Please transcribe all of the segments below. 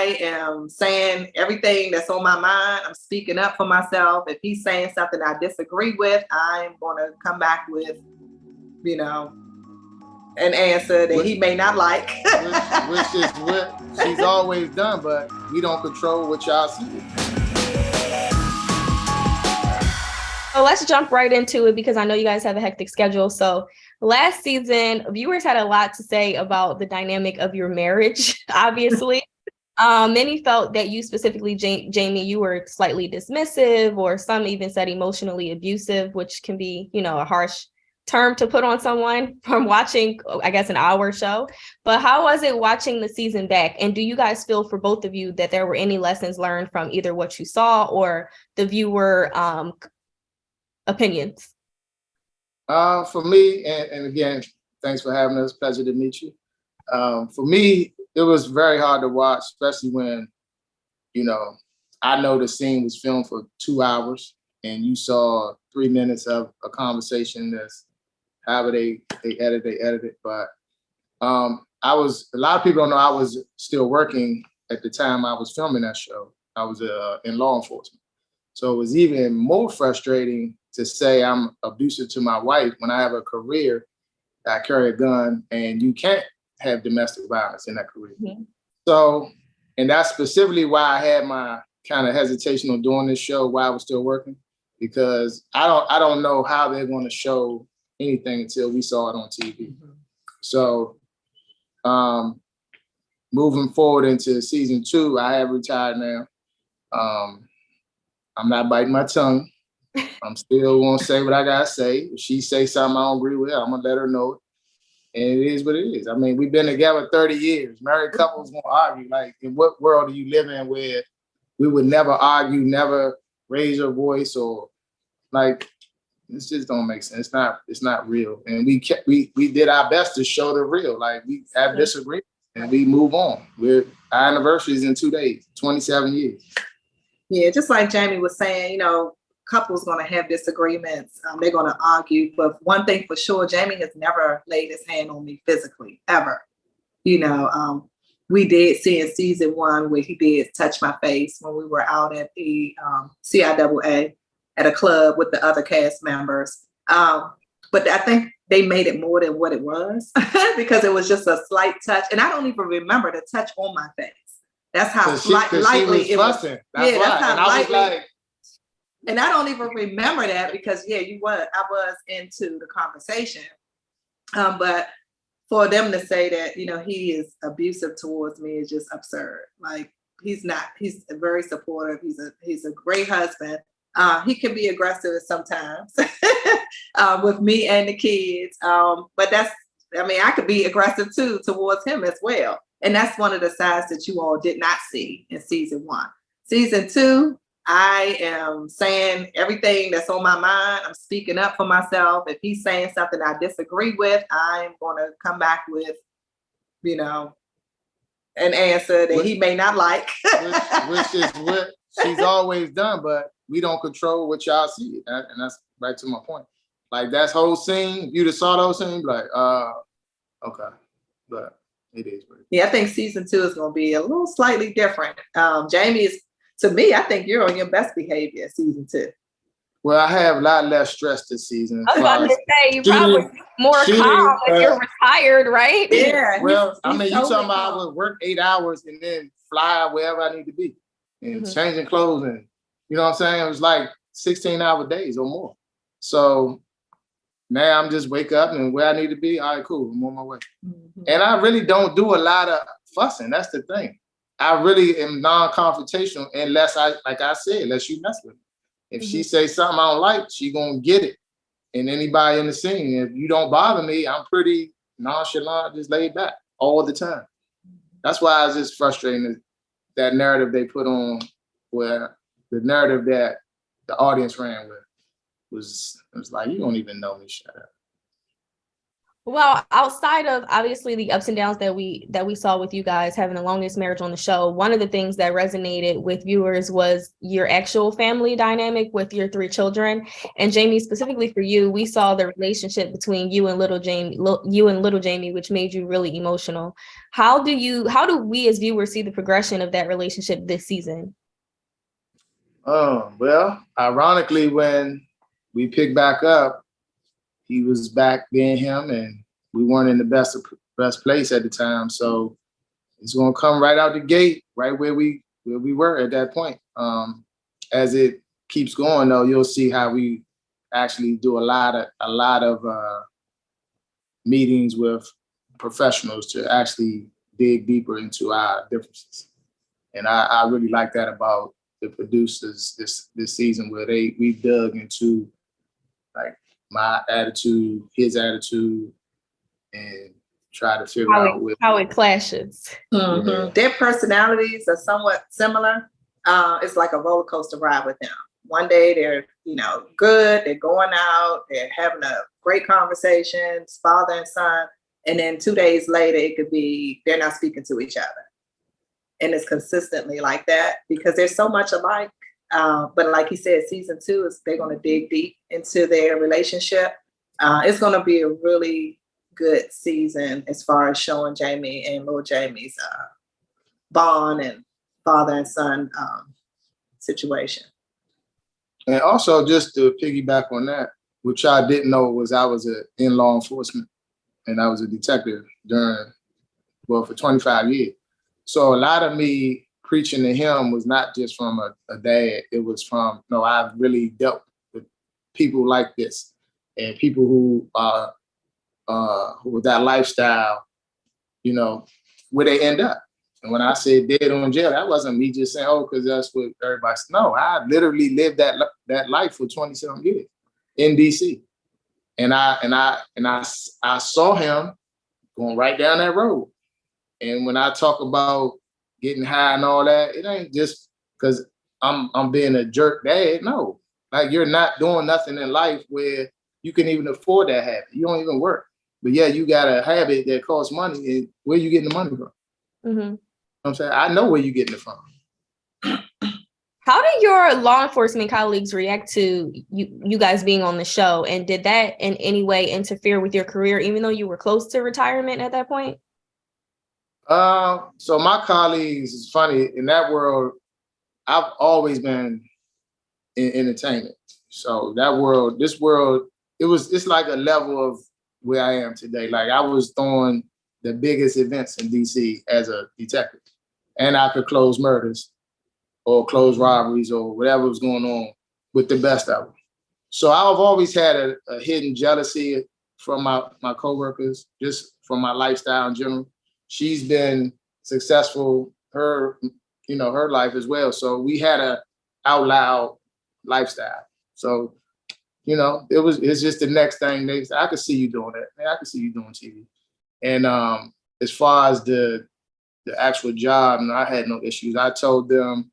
I am saying everything that's on my mind. I'm speaking up for myself. If he's saying something I disagree with, I'm going to come back with, you know, an answer that he may not like. which is what she's always done, but we don't control what y'all see. So let's jump right into it because I know you guys have a hectic schedule. So last season, viewers had a lot to say about the dynamic of your marriage, obviously. Many felt that you specifically, Jamie, you were slightly dismissive, or some even said emotionally abusive, which can be, you know, a harsh term to put on someone from watching, I guess, an hour show. But how was it watching the season back? And do you guys feel, for both of you, that there were any lessons learned from either what you saw or the viewer opinions? For me, and again, thanks for having us. Pleasure to meet you. For me, it was very hard to watch, especially when, you know, I know the scene was filmed for 2 hours and you saw 3 minutes of a conversation that's however they edit it. But a lot of people don't know I was still working at the time I was filming that show. I was in law enforcement. So it was even more frustrating to say I'm abusive to my wife when I have a career, I carry a gun, and you can't have domestic violence in that career. Mm-hmm. So, and that's specifically why I had my kind of hesitation on doing this show while I was still working, because I don't know how they're going to show anything until we saw it on TV. Mm-hmm. So, moving forward into season 2, I have retired now. I'm not biting my tongue. I'm still gonna say what I gotta say. If she say something I don't agree with, I'm gonna let her know it. And it is what it is. I mean, we've been together 30 years. Married couples gonna argue. Like, in what world do you live in where we would never argue, never raise our voice, or like, this just don't make sense. It's not real. And we did our best to show the real. Like, we have disagreements and we move on. Our anniversary is in 2 days, 27 years. Yeah, just like Jamie was saying, you know, couples going to have disagreements. They're going to argue. But one thing for sure, Jamie has never laid his hand on me physically, ever. You know, we did see in season 1 where he did touch my face when we were out at the 𝐶IAA at a club with the other cast members. But I think they made it more than what it was because it was just a slight touch. And I don't even remember the touch on my face. That's how lightly it was. That's why. And I was like, and I don't even remember that because I was into the conversation. But for them to say that, you know, he is abusive towards me is just absurd. Like, he's not. He's very supportive. He's a great husband. He can be aggressive sometimes with me and the kids. But I could be aggressive too towards him as well. And that's one of the sides that you all did not see in season 1. Season 2, I am saying everything that's on my mind. I'm speaking up for myself. If he's saying something I disagree with, I'm going to come back with, you know, an answer that he may not like. which is what she's always done, but we don't control what y'all see. And that's right to my point. Like, that whole scene, you just saw those scenes, like, okay. But it is what it is. Yeah, I think season 2 is going to be a little slightly different. Jamie is, to me, I think you're on your best behavior season 2. Well, I have a lot less stress this season. I was about to say, you probably more calm if you're retired, right? Yeah. Well, I mean, you talking about I would work 8 hours and then fly wherever I need to be and changing clothes, and you know what I'm saying? It was like 16-hour days or more. So now I'm just wake up and where I need to be. All right, cool. I'm on my way. Mm-hmm. And I really don't do a lot of fussing. That's the thing. I really am non-confrontational unless unless you mess with me. If she says something I don't like, she gonna get it. And anybody in the scene, if you don't bother me, I'm pretty nonchalant, just laid back all the time. That's why it's just frustrating, that narrative they put on, where the narrative that the audience ran with was like, you don't even know me, shut up. Well, outside of obviously the ups and downs that we saw with you guys having the longest marriage on the show, one of the things that resonated with viewers was your actual family dynamic with your 3 children. And Jamie, specifically for you, we saw the relationship between you and little Jamie, which made you really emotional. How do we as viewers see the progression of that relationship this season? Well, ironically, when we picked back up, he was back being him, and we weren't in the best place at the time. So it's gonna come right out the gate, right where we were at that point. As it keeps going, though, you'll see how we actually do a lot of meetings with professionals to actually dig deeper into our differences. And I really like that about the producers this season, where we dug into like my attitude, his attitude, and try to figure out how it clashes. Mm-hmm. Yeah. Their personalities are somewhat similar. It's like a roller coaster ride with them. One day they're, good, they're going out, they're having a great conversation, father and son, and then 2 days later it could be they're not speaking to each other. And it's consistently like that because they're so much alike. But like he said, season 2 is they're going to dig deep into their relationship. It's going to be a really good season as far as showing Jamie and little Jamie's bond and father and son situation. And also, just to piggyback on that, which I didn't know was I was in law enforcement and I was a detective for 25 years. So a lot of me preaching to him was not just from a dad. It was from, I've really dealt with people like this and people who with that lifestyle, where they end up. And when I said dead or in jail, that wasn't me just saying, because that's what everybody said. No, I literally lived that life for 20-something years in DC. And I saw him going right down that road. And when I talk about getting high and all that, it ain't just because I'm being a jerk dad. No, like you're not doing nothing in life where you can even afford that habit. You don't even work. But yeah, you got a habit that costs money. And where you getting the money from? Mm-hmm. You know what I'm saying? I know where you getting it from. How did your law enforcement colleagues react to you guys being on the show? And did that in any way interfere with your career, even though you were close to retirement at that point? So my colleagues, it's funny, in that world, I've always been in entertainment. So this world, it's like a level of where I am today. Like I was throwing the biggest events in DC as a detective, and I could close murders or close robberies or whatever was going on with the best of them. So I've always had a hidden jealousy from my coworkers, just from my lifestyle in general. She's been successful, her life as well. So we had a out loud lifestyle. So, it's just the next thing. I could see you doing that. Man, I could see you doing TV. And as far as the actual job, I had no issues. I told them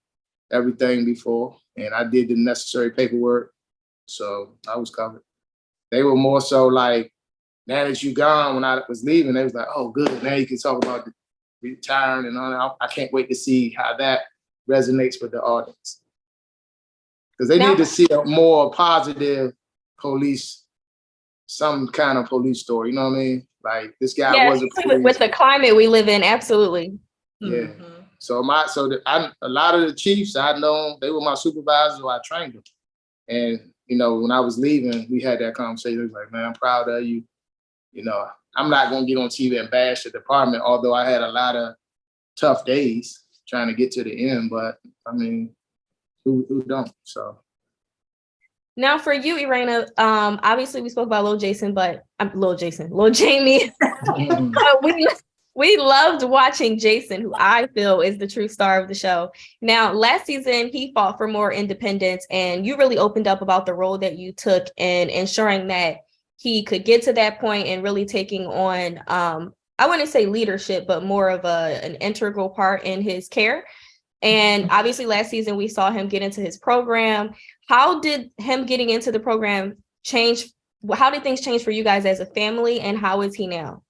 everything before, and I did the necessary paperwork. So I was covered. They were more so like, now that you gone, when I was leaving, they was like, oh, good. Now you can talk about the retiring and all that. I can't wait to see how that resonates with the audience. Because they need to see a more positive police, some kind of police story. You know what I mean? Like this guy wasn't with the climate we live in, absolutely. Yeah. Mm-hmm. So a lot of the chiefs I know, they were my supervisors, so I trained them. And when I was leaving, we had that conversation. It was like, man, I'm proud of you. I'm not gonna get on TV and bash the department, although I had a lot of tough days trying to get to the end. But I mean, who don't? So. Now for you, Erana, obviously we spoke about Lil Jamie. We loved watching Jason, who I feel is the true star of the show. Now, last season, he fought for more independence, and you really opened up about the role that you took in ensuring that he could get to that point and really taking on, I wouldn't say leadership, but more of an integral part in his care. And obviously last season, we saw him get into his program. How did him getting into the program change how did things change for you guys as a family, and how is he now?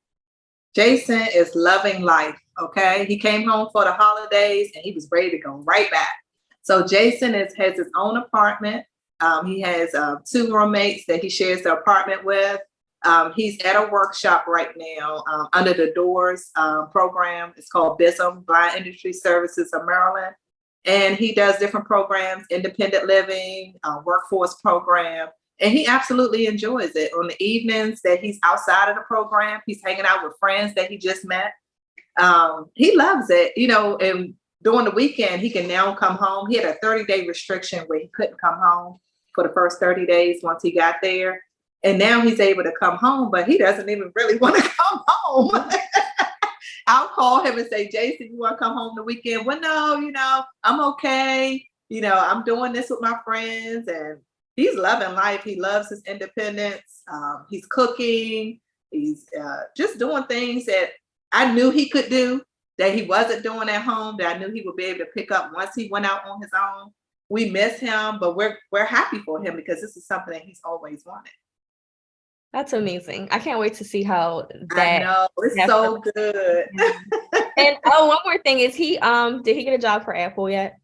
Jason is loving life, okay? He came home for the holidays and he was ready to go right back. So Jason has his own apartment. He has 2 roommates that he shares the apartment with. He's at a workshop right now under the Doors program. It's called BISM, Blind Industry Services of Maryland. And he does different programs, independent living, workforce program. And he absolutely enjoys it. On the evenings that he's outside of the program, he's hanging out with friends that he just met. He loves it, you know, and during the weekend, he can now come home. He had a 30-day restriction where he couldn't come home for the first 30 days once he got there. And now he's able to come home, but he doesn't even really want to come home. I'll call him and say, Jason, you want to come home the weekend? Well, no, you know, I'm okay. You know, I'm doing this with my friends, and he's loving life. He loves his independence. He's cooking. He's just doing things that I knew he could do that he wasn't doing at home, that I knew he would be able to pick up once he went out on his own. We miss him, but we're happy for him because this is something that he's always wanted. That's amazing. I can't wait to see how that. I know, it's so good. And one more thing, is he did he get a job for Apple yet?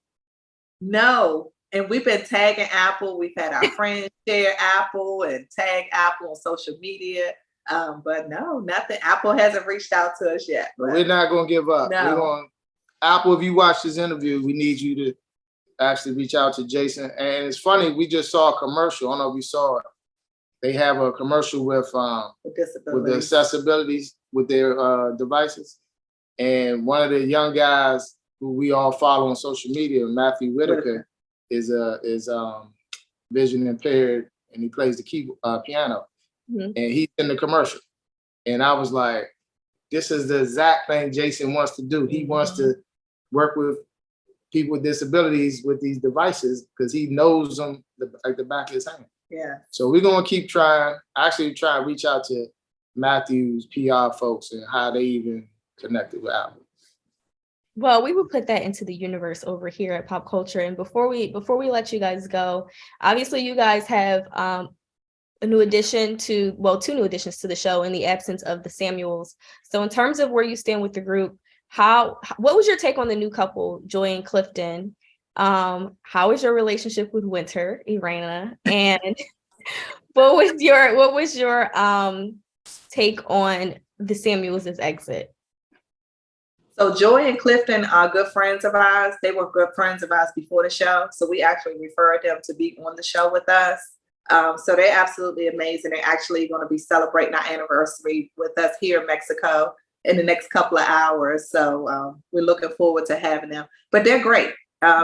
No. And we've been tagging Apple. We've had our friends share Apple and tag Apple on social media. But no, nothing. Apple hasn't reached out to us yet. But we're not going to give up. No. We're going, Apple, if you watch this interview, we need you to actually reach out to Jason. And it's funny, we just saw a commercial. I don't know if you saw it. They have a commercial with the accessibilities with their devices. And one of the young guys who we all follow on social media, Matthew Whitaker, is vision impaired, and he plays the piano. Mm-hmm. And he's in the commercial. And I was like, this is the exact thing Jason wants to do. He wants to work with people with disabilities with these devices because he knows them like the back of his hand. Yeah. So we're going to keep trying. Actually try to reach out to Matthew's PR folks and how they even connected with Apple. Well, we will put that into the universe over here at Pop Culture. And before we let you guys go, obviously you guys have two new additions to the show in the absence of the Samuels. So in terms of where you stand with the group, what was your take on the new couple, Joy and Clifton? How is your relationship with Winter, Erana? And what was your take on the Samuels' exit? So Joy and Clifton are good friends of ours. They were good friends of ours before the show. So we actually referred them to be on the show with us. So they're absolutely amazing. They're actually going to be celebrating our anniversary with us here in Mexico in the next couple of hours. So we're looking forward to having them. But they're great.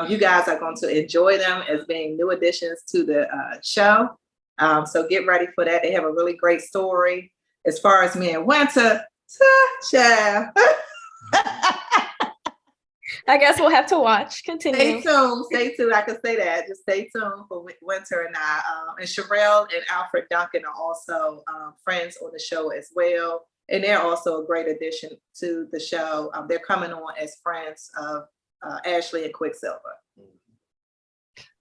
You guys are going to enjoy them as being new additions to the show. So get ready for that. They have a really great story. As far as me and Winter, child. I guess we'll have to watch. Continue. Stay tuned. I can say that. Just stay tuned for Winter and I. And Sherelle and Alfred Duncan are also friends on the show as well. And they're also a great addition to the show. They're coming on as friends of Ashley and Quicksilva.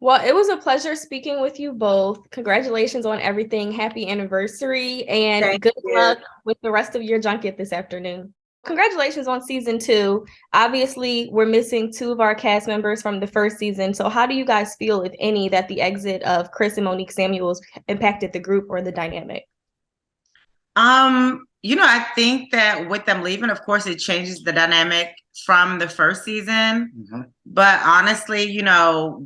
Well, it was a pleasure speaking with you both. Congratulations on everything. Happy anniversary, and good luck with the rest of your junket this afternoon. Congratulations on season 2. Obviously, we're missing 2 of our cast members from the first season. So how do you guys feel, if any, that the exit of Chris and Monique Samuels impacted the group or the dynamic? I think that with them leaving, of course, it changes the dynamic from the first season. Mm-hmm. But honestly,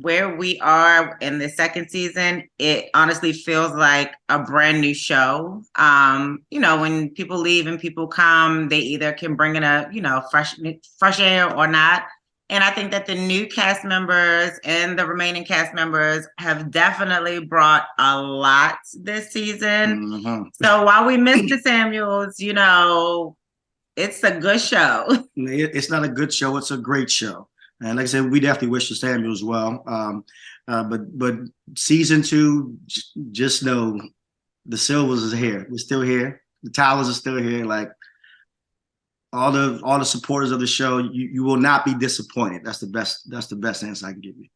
where we are in the second season, it honestly feels like a brand new show. When people leave and people come, they either can bring in a, fresh air or not. And I think that the new cast members and the remaining cast members have definitely brought a lot this season. Mm-hmm. So while we miss the Samuels, it's a good show. It's not a good show. It's a great show. And like I said, we definitely wish the Samuels well. But season 2, just know the Silvers is here. We're still here. The Tylers are still here. Like, all the supporters of the show, you will not be disappointed. That's the best answer I can give you.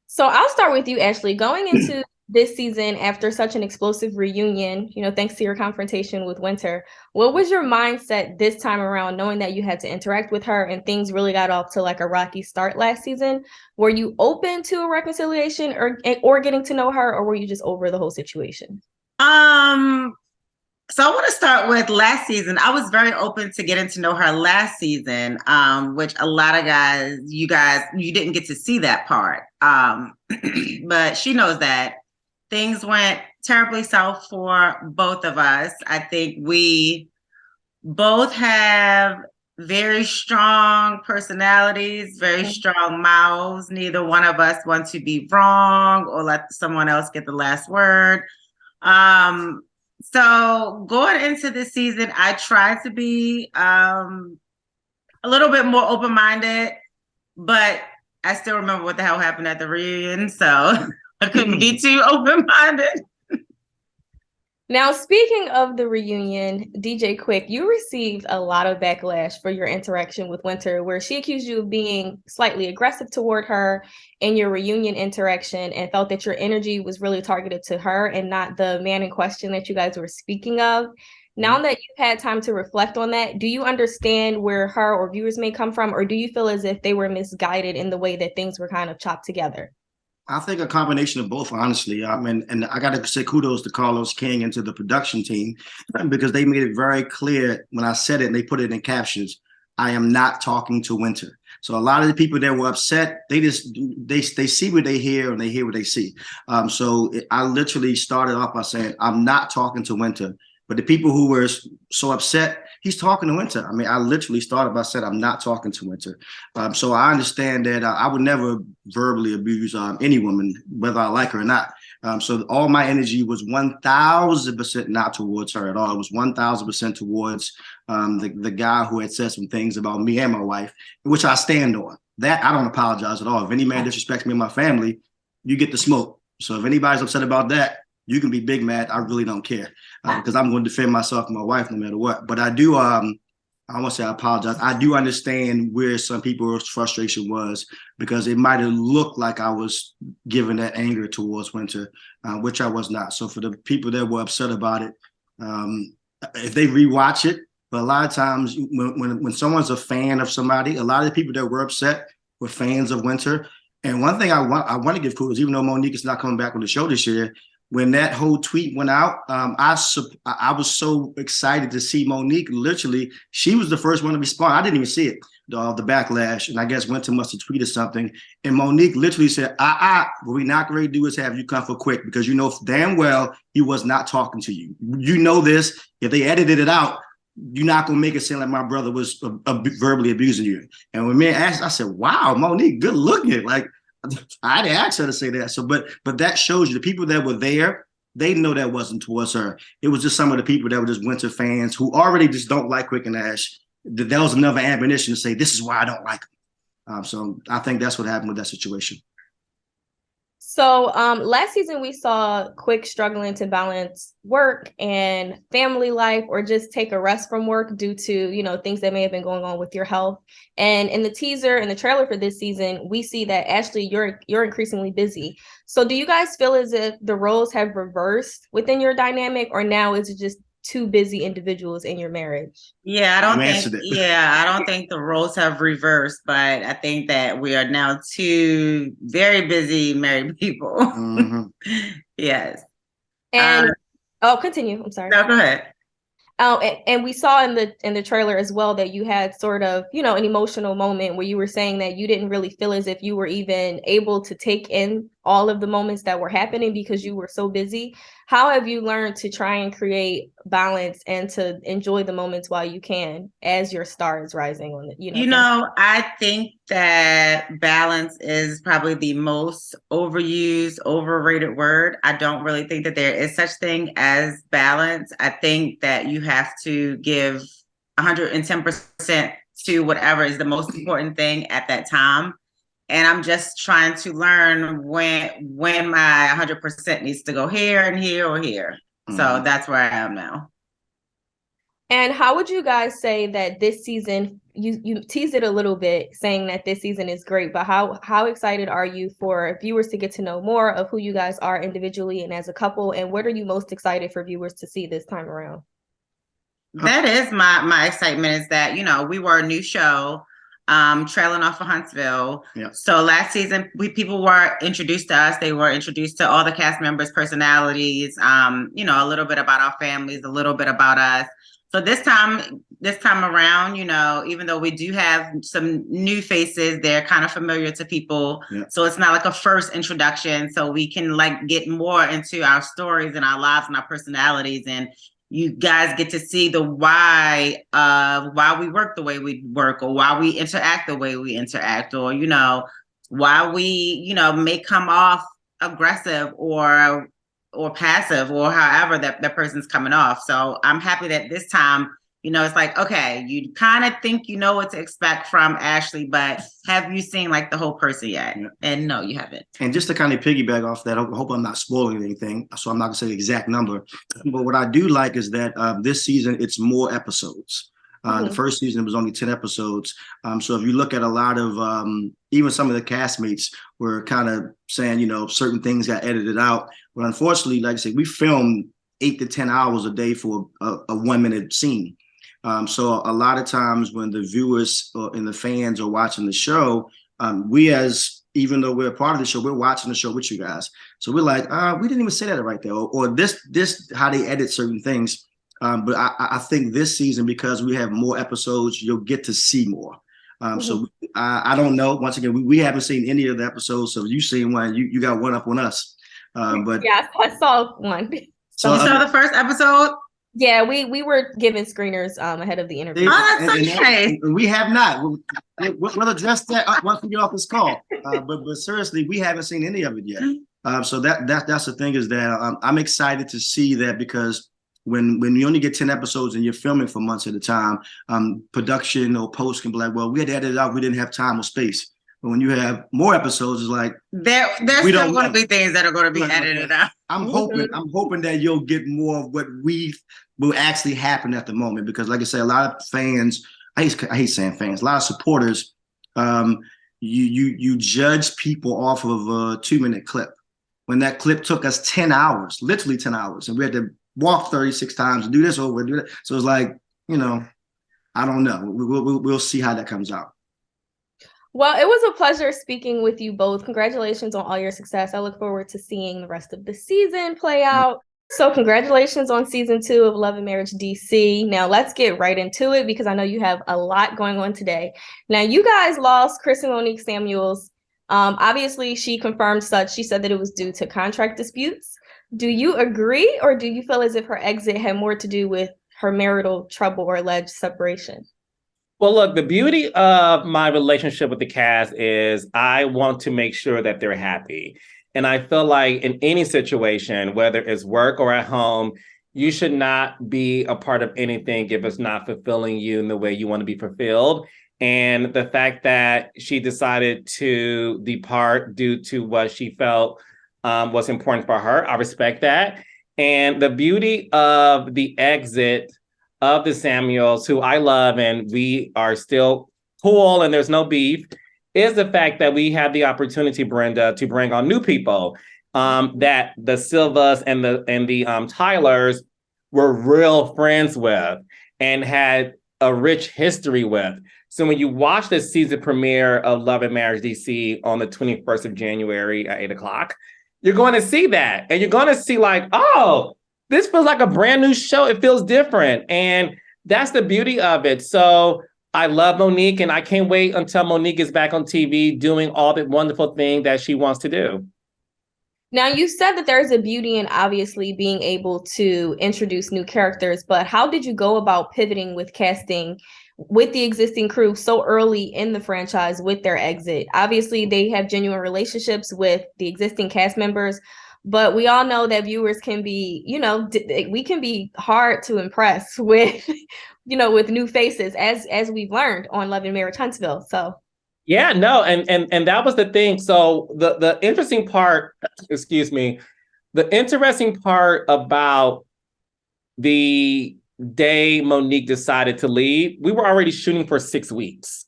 So I'll start with you, Ashley. Going into this season, after such an explosive reunion, thanks to your confrontation with Winter, what was your mindset this time around, knowing that you had to interact with her and things really got off to like a rocky start last season? Were you open to a reconciliation or getting to know her, or were you just over the whole situation? So I want to start with last season. I was very open to getting to know her last season, which a lot of guys, you didn't get to see that part. But she knows that things went terribly south for both of us. I think we both have very strong personalities, very strong mouths. Neither one of us want to be wrong or let someone else get the last word. So going into this season, I tried to be a little bit more open-minded, but I still remember what the hell happened at the reunion, so I couldn't be too open-minded. Now, speaking of the reunion, DJ Quick, you received a lot of backlash for your interaction with Winter, where she accused you of being slightly aggressive toward her in your reunion interaction and felt that your energy was really targeted to her and not the man in question that you guys were speaking of. Now that you've had time to reflect on that, do you understand where her or viewers may come from, or do you feel as if they were misguided in the way that things were kind of chopped together? I think a combination of both, honestly. And I got to say kudos to Carlos King and to the production team, because they made it very clear when I said it and they put it in captions. I am not talking to Winter. So a lot of the people that were upset, they see what they hear and they hear what they see. I literally started off by saying, I'm not talking to Winter. But the people who were so upset, he's talking to Winter. I mean, I literally started by saying, I'm not talking to Winter. So I understand that I would never verbally abuse any woman, whether I like her or not. So all my energy was 1,000% not towards her at all. It was 1,000% towards the guy who had said some things about me and my wife, which I stand on. That I don't apologize at all. If any man disrespects me and my family, you get the smoke. So if anybody's upset about that, you can be big mad. I really don't care, because I'm going to defend myself and my wife no matter what. But I do, I won't say I apologize. I do understand where some people's frustration was, because it might have looked like I was giving that anger towards Winter, which I was not. So for the people that were upset about it, if they rewatch it, but a lot of times when someone's a fan of somebody, a lot of the people that were upset were fans of Winter. And one thing I want to give kudos, even though Monique is not coming back on the show this year, when that whole tweet went out, I was so excited to see Monique. Literally, she was the first one to respond. I didn't even see it, the backlash. And I guess Winter must have tweeted something. And Monique literally said, what we're not going to do is have you come for Quick, because you know damn well he was not talking to you. You know this. If they edited it out, you're not going to make it sound like my brother was verbally abusing you. And when me asked, I said, wow, Monique, good looking. Like, I didn't ask her to say that. So, but that shows you the people that were there, they know that wasn't towards her. It was just some of the people that were just Winter fans who already just don't like Quick and Ash. That was another ammunition to say, this is why I don't like them. So I think that's what happened with that situation. So last season, we saw Quick struggling to balance work and family life, or just take a rest from work due to, things that may have been going on with your health. And in the teaser and the trailer for this season, we see that, Ashley, you're increasingly busy. So do you guys feel as if the roles have reversed within your dynamic, or now is it just two busy individuals in your marriage? I don't think the roles have reversed, but I think that we are now two very busy married people. Mm-hmm. Yes. And continue. I'm sorry. No, go ahead. And we saw in the trailer as well that you had sort of, an emotional moment where you were saying that you didn't really feel as if you were even able to take in all of the moments that were happening because you were so busy. How have you learned to try and create balance and to enjoy the moments while you can, as your star is rising on the, I think that balance is probably the most overused, overrated word. I don't really think that there is such thing as balance. I think that you have to give 110% to whatever is the most important thing at that time. And I'm just trying to learn when my 100% needs to go here and here or here. Mm-hmm. So that's where I am now. And how would you guys say that this season, you teased it a little bit saying that this season is great, but how excited are you for viewers to get to know more of who you guys are individually and as a couple? And what are you most excited for viewers to see this time around? That is my excitement, is that, we were a new show, trailing off of Huntsville. Yeah. So last season, people were introduced to us. They were introduced to all the cast members' personalities, a little bit about our families, a little bit about us. So this time around, even though we do have some new faces, they're kind of familiar to people. Yeah. So it's not like a first introduction. So we can get more into our stories and our lives and our personalities, and you guys get to see the why we work the way we work, or why we interact the way we interact, or why we may come off aggressive or passive, or however that person's coming off. So I'm happy that this time, it's like, okay, you kind of think you know what to expect from Ashley, but have you seen the whole person yet? Yeah. And no, you haven't. And just to kind of piggyback off that, I hope I'm not spoiling anything, so I'm not gonna say the exact number. But what I do like is that this season it's more episodes. The first season was only 10 episodes. So if you look at a lot of even some of the castmates were kind of saying, certain things got edited out. But unfortunately, like I said, we filmed 8 to 10 hours a day for a 1-minute scene. So a lot of times when the viewers and the fans are watching the show, even though we're a part of the show, we're watching the show with you guys. So we're like, we didn't even say that right there, or this how they edit certain things. But I think this season, because we have more episodes, you'll get to see more. So I don't know. Once again, we haven't seen any of the episodes. So if you've seen one, you got one up on us. But yeah, I saw one. So you saw the first episode? Yeah, we were given screeners ahead of the interview. Oh, that's so nice. We have not. We'll address that once we get off this call. But seriously, we haven't seen any of it yet. So that's the thing, is that I'm excited to see that, because when you only get 10 episodes and you're filming for months at a time, production or post can be like, well, we had to edit it out. We didn't have time or space. But when you have more episodes, it's like there's still going to be things that are going to be edited out. I'm hoping that you'll get more of what will actually happen at the moment, because like I say, a lot of fans, I hate saying fans, a lot of supporters, you judge people off of a 2-minute clip, when that clip took us 10 hours, literally 10 hours, and we had to walk 36 times and do this over, do that. So it's like, I don't know. We'll see how that comes out. Well, it was a pleasure speaking with you both. Congratulations on all your success. I look forward to seeing the rest of the season play out. So congratulations on season 2 of Love and Marriage DC. Now let's get right into it, because I know you have a lot going on today. Now you guys lost Chris and Monique Samuels. Obviously she confirmed such. She said that it was due to contract disputes. Do you agree, or do you feel as if her exit had more to do with her marital trouble or alleged separation? Well, look, the beauty of my relationship with the cast is I want to make sure that they're happy. And I feel like in any situation, whether it's work or at home, you should not be a part of anything if it's not fulfilling you in the way you want to be fulfilled. And the fact that she decided to depart due to what she felt was important for her, I respect that. And the beauty of the exit of the Samuels, who I love and we are still cool and there's no beef, is the fact that we had the opportunity, Brenda, to bring on new people, that the Silvas and the Tylers were real friends with and had a rich history with. So when you watch the season premiere of Love and Marriage DC on the 21st of January at 8:00, you're going to see that. And you're going to see like, oh, this feels like a brand new show. It feels different. And that's the beauty of it. So I love Monique, and I can't wait until Monique is back on TV doing all the wonderful thing that she wants to do. Now, you said that there's a beauty in obviously being able to introduce new characters, but how did you go about pivoting with casting with the existing crew so early in the franchise with their exit? Obviously, they have genuine relationships with the existing cast members, but we all know that viewers can be, we can be hard to impress with, with new faces, as we've learned on Love and Marriage Huntsville. So. Yeah, no, and that was the thing. So the interesting part, the interesting part about the day Monique decided to leave, we were already shooting for 6 weeks.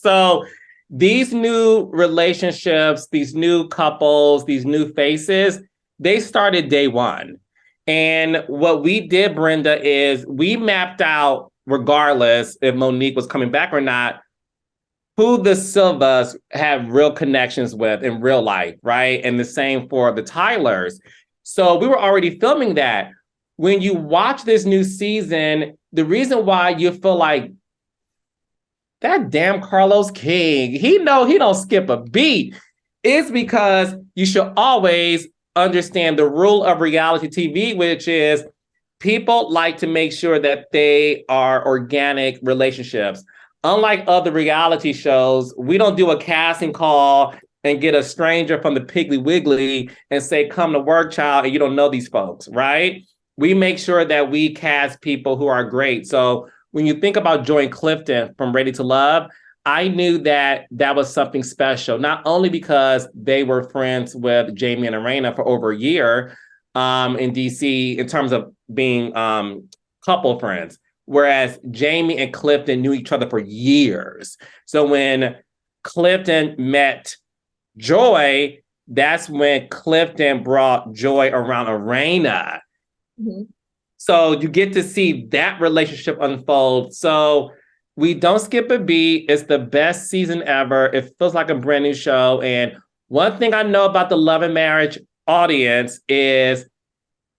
So these new relationships, these new couples, these new faces, they started day one. And what we did, Brenda, is we mapped out, regardless if Monique was coming back or not, who the Silvas have real connections with in real life, right? And the same for the Tylers. So we were already filming that. When you watch this new season, the reason why you feel like that damn Carlos King, he don't skip a beat, is because you should always understand the rule of reality TV, which is people like to make sure that they are organic relationships. Unlike other reality shows, we don't do a casting call and get a stranger from the Piggly Wiggly and say, come to work, child, and you don't know these folks, right? We make sure that we cast people who are great. So when you think about Joy and Clifton from Ready to Love, I knew that that was something special, not only because they were friends with Jamie and Erana for over a year in DC in terms of being couple friends, whereas Jamie and Clifton knew each other for years. So when Clifton met Joy, that's when Clifton brought Joy around Erana. Mm-hmm. So you get to see that relationship unfold. So we don't skip a beat. It's the best season ever. It feels like a brand new show. And one thing I know about the Love and Marriage audience is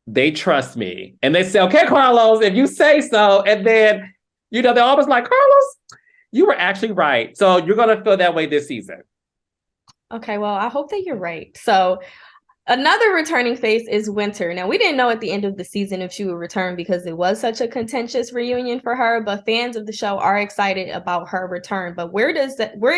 they trust me. And they say, okay, Carlos, if you say so. And then, they're always like, Carlos, you were actually right. So you're going to feel that way this season. Okay, well, I hope that you're right. So another returning face is Winter. Now, we didn't know at the end of the season if she would return because it was such a contentious reunion for her, but fans of the show are excited about her return. But where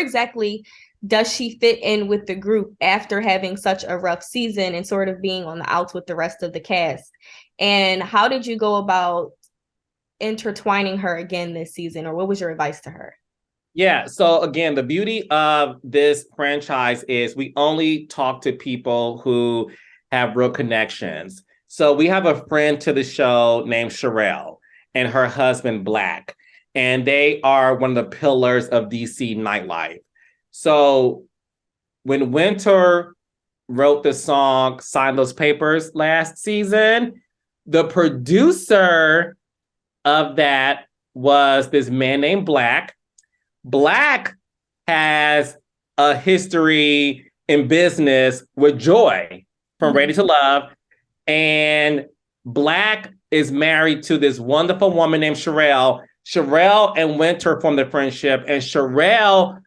exactly does she fit in with the group after having such a rough season and sort of being on the outs with the rest of the cast? And how did you go about intertwining her again this season, or what was your advice to her? Yeah, so again, the beauty of this franchise is we only talk to people who have real connections. So we have a friend to the show named Sherelle and her husband, Black, and they are one of the pillars of DC nightlife. So when Winter wrote the song Sign Those Papers last season, the producer of that was this man named Black. Black has a history in business with Joy from Ready to Love. And Black is married to this wonderful woman named Sherelle. Sherelle and Winter formed a friendship. And Sherelle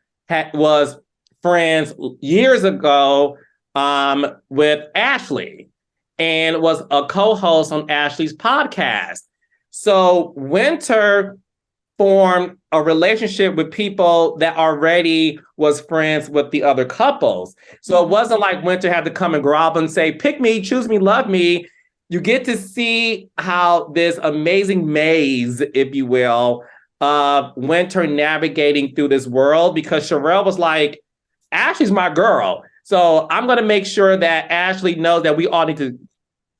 was friends years ago with Ashley and was a co-host on Ashley's podcast. So Winter formed a relationship with people that already was friends with the other couples. So it wasn't like Winter had to come and grovel and say, pick me, choose me, love me. You get to see how this amazing maze, if you will, of Winter navigating through this world, because Sherelle was like, Ashley's my girl. So I'm going to make sure that Ashley knows that we all need to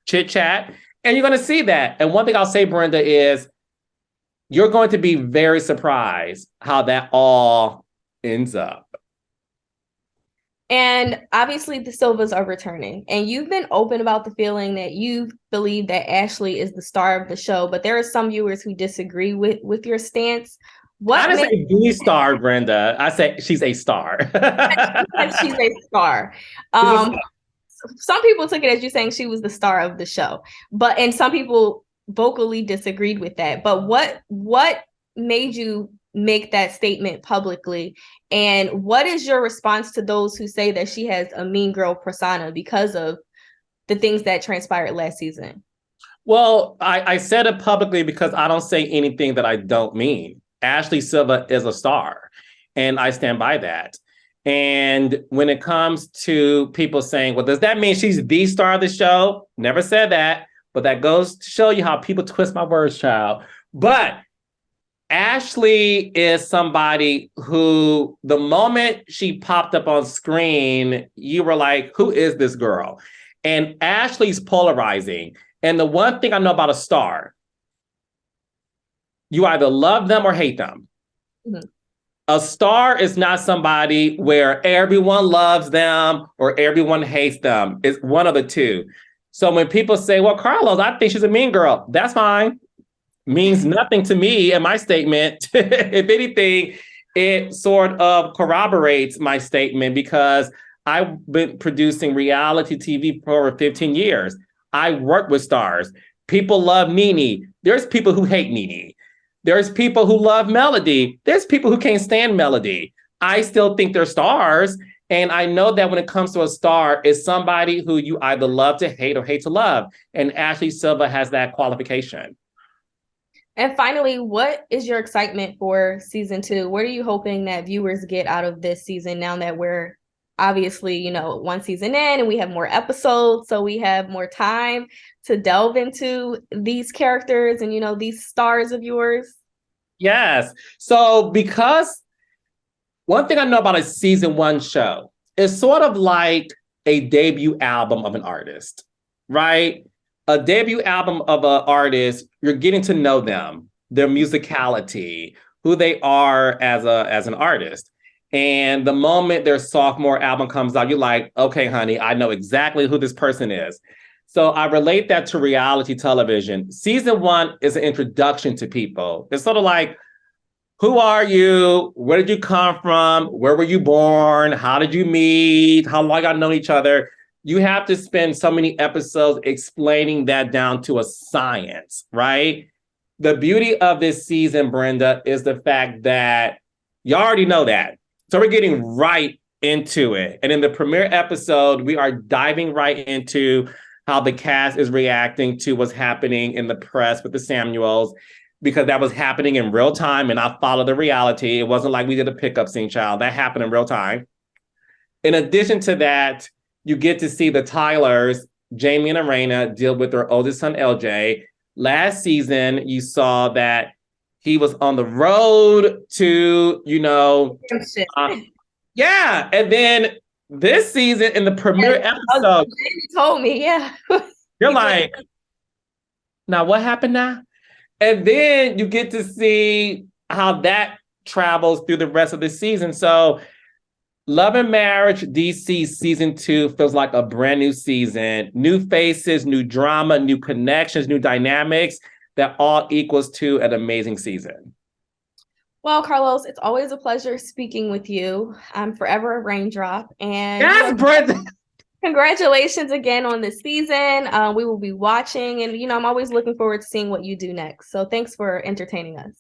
chit chat. And you're going to see that. And one thing I'll say, Brenda, is you're going to be very surprised how that all ends up. And obviously the Silvas are returning. And you've been open about the feeling that you believe that Ashley is the star of the show, but there are some viewers who disagree with your stance. I didn't say the star, Brenda. I said she's a star. She's a star. Some people took it as you saying she was the star of the show, and some people vocally disagreed with that. But what made you make that statement publicly, and what is your response to those who say that she has a mean girl persona because of the things that transpired last season? Well, I said it publicly because I don't say anything that I don't mean. Ashley Silva is a star, and I stand by that. And when it comes to people saying, well, does that mean she's the star of the show? Never said that. But that goes to show you how people twist my words, child. But Ashley is somebody who, the moment she popped up on screen, you were like, who is this girl? And Ashley's polarizing. And the one thing I know about a star, You either love them or hate them. Mhm. A star is not somebody where everyone loves them or everyone hates them. It's one of the two. So when people say, well, Carlos, I think she's a mean girl, that's fine. Means nothing to me in my statement. If anything, it sort of corroborates my statement because I've been producing reality TV for over 15 years. I work with stars. People love Nene. There's people who hate Nene. There's people who love Melody. There's people who can't stand Melody. I still think they're stars. And I know that when it comes to a star, it's somebody who you either love to hate or hate to love. And Ashley Silva has that qualification. And finally, what is your excitement for season 2? What are you hoping that viewers get out of this season now that we're obviously, you know, one season in and we have more episodes, so we have more time to delve into these characters and, you know, these stars of yours? Yes. So because one thing I know about a season 1 show, it's sort of like a debut album of an artist, right? A debut album of an artist, you're getting to know them, their musicality, who they are as an artist. And the moment their sophomore album comes out, you're like, okay, honey, I know exactly who this person is. So I relate that to reality television. Season 1 is an introduction to people. It's sort of like, who are you? Where did you come from? Where were you born? How did you meet? How long y'all know each other? You have to spend so many episodes explaining that down to a science, right? The beauty of this season, Brenda, is the fact that you already know that. So we're getting right into it. And in the premiere episode, we are diving right into how the cast is reacting to what's happening in the press with the Samuels, because that was happening in real time and I followed the reality. It wasn't like we did a pickup scene, child. That happened in real time. In addition to that, you get to see the Tylers, Jamie and Erana, deal with their oldest son, LJ. Last season, you saw that he was on the road to, you know, yeah. And then this season in the premiere episode, Jamie told me, yeah. you're like, now what happened now? And then you get to see how that travels through the rest of the season. So Love and Marriage DC season 2 feels like a brand new season. New faces, new drama, new connections, new dynamics that all equals to an amazing season. Well, Carlos, it's always a pleasure speaking with you. I'm forever a raindrop. And yes, Brenda. Congratulations again on this season. We will be watching, and, you know, I'm always looking forward to seeing what you do next. So thanks for entertaining us.